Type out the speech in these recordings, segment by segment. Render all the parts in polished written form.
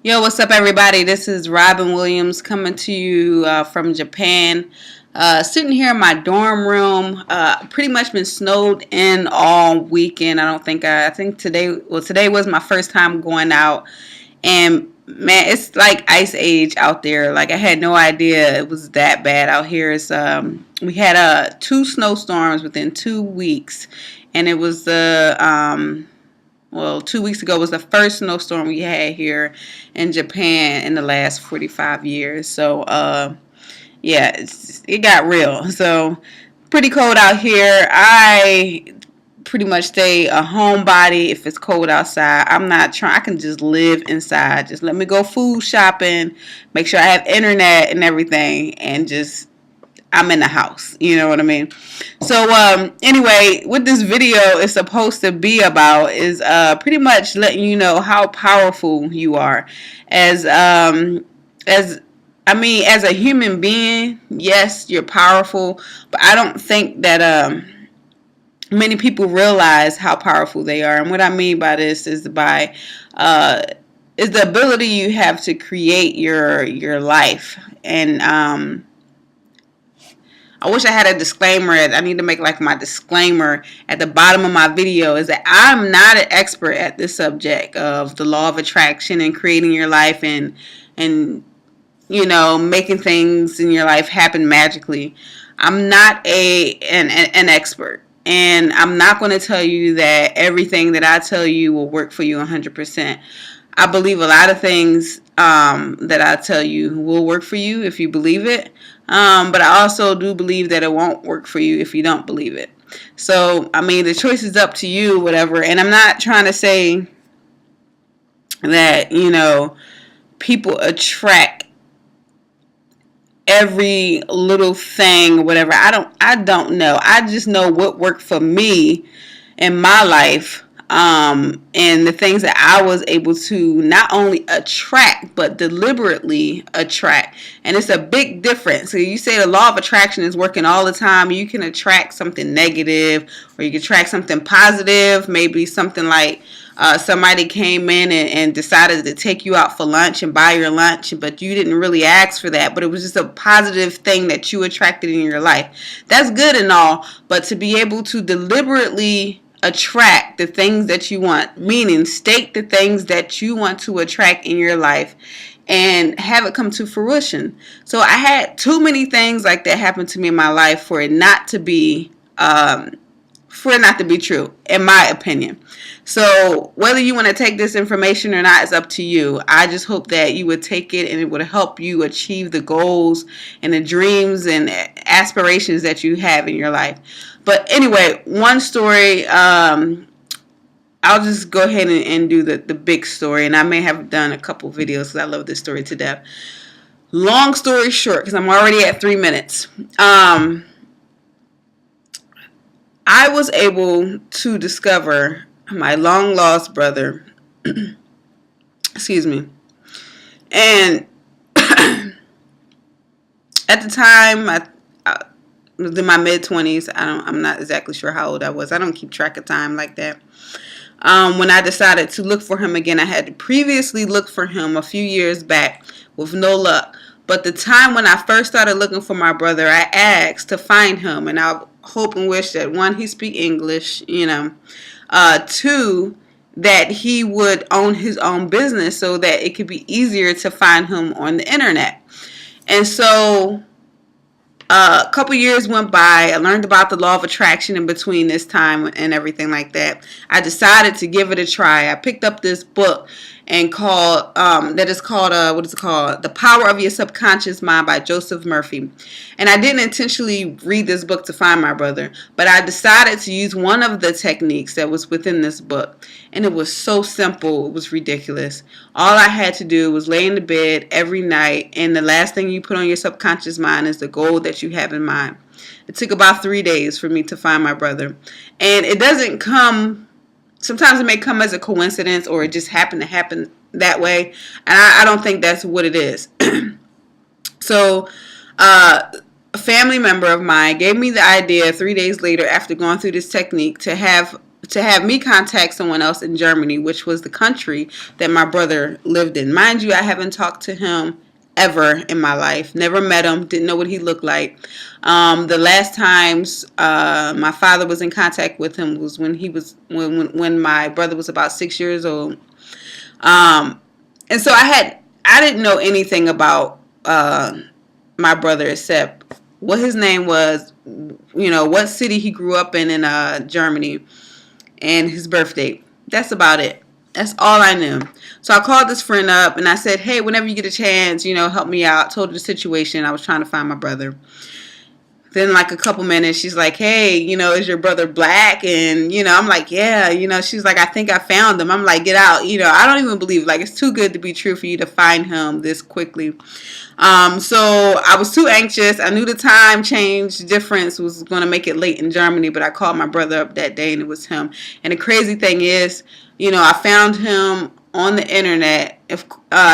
Yo, what's up, everybody? This is Robin Williams coming to you from Japan. Sitting here in my dorm room. Pretty much been snowed in all weekend. I think today was my first time going out, and man, it's like ice age out there. Like I had no idea it was that bad out here. We had two snowstorms within 2 weeks, and it was the 2 weeks ago was the first snowstorm we had here in Japan in the last 45 years. So, yeah, it got real. So, pretty cold out here. I pretty much stay a homebody if it's cold outside. I'm not trying. I can just live inside. Just let me go food shopping, make sure I have internet and everything, and just I'm in the house. You know what I mean? So anyway, what this video is supposed to be about is pretty much letting you know how powerful you are as as a human being. Yes, you're powerful, but I don't think that many people realize how powerful they are. And what I mean by this is is the ability you have to create your life. And I wish I had a disclaimer. I need to make like my disclaimer at the bottom of my video is that I'm not an expert at this subject of the law of attraction and creating your life and making things in your life happen magically. I'm not an expert, and I'm not going to tell you that everything that I tell you will work for you 100%. I believe a lot of things that I tell you will work for you if you believe it. But I also do believe that it won't work for you if you don't believe it. So, I mean, the choice is up to you, whatever. And I'm not trying to say that, people attract every little thing, whatever. I don't know. I just know what worked for me in my life. And the things that I was able to not only attract, but deliberately attract. And it's a big difference. So you say the law of attraction is working all the time. You can attract something negative, or you can attract something positive. Maybe something like somebody came in and decided to take you out for lunch and buy your lunch, but you didn't really ask for that. But it was just a positive thing that you attracted in your life. That's good and all, but to be able to deliberately attract the things that you want, meaning state the things that you want to attract in your life and have it come to fruition. So I had too many things like that happen to me in my life for it not to be true, in my opinion. So whether you want to take this information or not is up to you. I just hope that you would take it and it would help you achieve the goals and the dreams and aspirations that you have in your life. But anyway, one story, I'll just go ahead and do the big story. And I may have done a couple videos because I love this story to death. Long story short, because I'm already at 3 minutes. I was able to discover my long lost brother. Excuse me. And at the time, I was in my mid-20s. I'm not exactly sure how old I was. I don't keep track of time like that. When I decided to look for him again, I had previously looked for him a few years back with no luck. But the time when I first started looking for my brother, I asked to find him, and I hope and wish that, one, he speak English, two, that he would own his own business so that it could be easier to find him on the internet. And so a couple years went by. I learned about the law of attraction in between this time and everything like that. I decided to give it a try. I picked up this book and called The Power of Your Subconscious Mind by Joseph Murphy. And I didn't intentionally read this book to find my brother, but I decided to use one of the techniques that was within this book. And it was so simple, it was ridiculous. All I had to do was lay in the bed every night, and the last thing you put on your subconscious mind is the goal that you have in mind. It took about 3 days for me to find my brother. And it doesn't come, sometimes it may come as a coincidence, or it just happened to happen that way. And I don't think that's what it is. So, a family member of mine gave me the idea 3 days later, after going through this technique, to have to have me contact someone else in Germany, which was the country that my brother lived in. Mind you, I haven't talked to him ever in my life. Never met him. Didn't know what he looked like. The last times my father was in contact with him was when my brother was about 6 years old. And so I didn't know anything about my brother except what his name was, what city he grew up in Germany, and his birth date. That's about it. That's all I knew. So I called this friend up and I said, hey, whenever you get a chance, help me out. Told her the situation. I was trying to find my brother. Then like a couple minutes, she's like, hey, is your brother black? And, I'm like, yeah, she's like, I think I found him. I'm like, get out. I don't even believe it. Like, it's too good to be true for you to find him this quickly. So I was too anxious. I knew the time change difference was going to make it late in Germany, but I called my brother up that day and it was him. And the crazy thing is, I found him on the internet.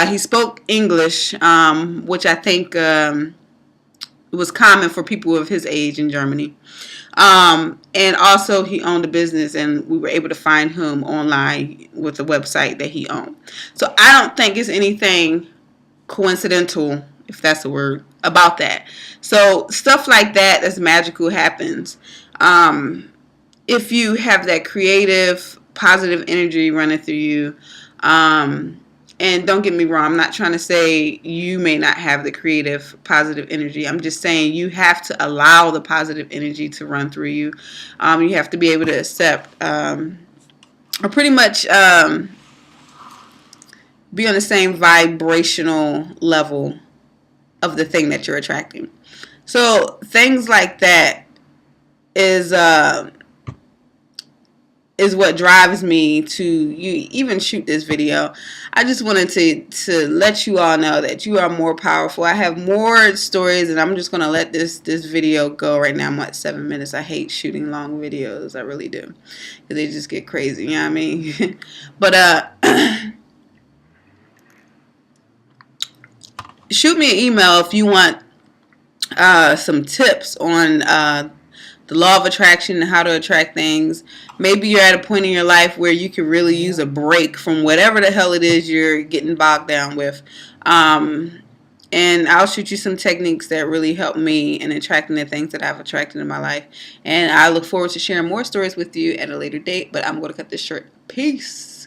He spoke English, which I think it was common for people of his age in Germany. And also he owned a business, and we were able to find him online with a website that he owned. So I don't think it's anything coincidental, if that's a word, about that. So stuff like that's magical happens. If you have that creative, positive energy running through you, and don't get me wrong, I'm not trying to say you may not have the creative, positive energy. I'm just saying you have to allow the positive energy to run through you. You have to be able to accept, or pretty much be on the same vibrational level of the thing that you're attracting. So things like that is what drives me to even shoot this video. I just wanted to let you all know that you are more powerful. I have more stories, and I'm just going to let this video go right now. I'm at 7 minutes. I hate shooting long videos. I really do. Because they just get crazy, you know what I mean? But shoot me an email if you want some tips on the law of attraction and how to attract things. Maybe you're at a point in your life where you could really use a break from whatever the hell it is you're getting bogged down with. And I'll shoot you some techniques that really help me in attracting the things that I've attracted in my life. And I look forward to sharing more stories with you at a later date, but I'm going to cut this short. Peace.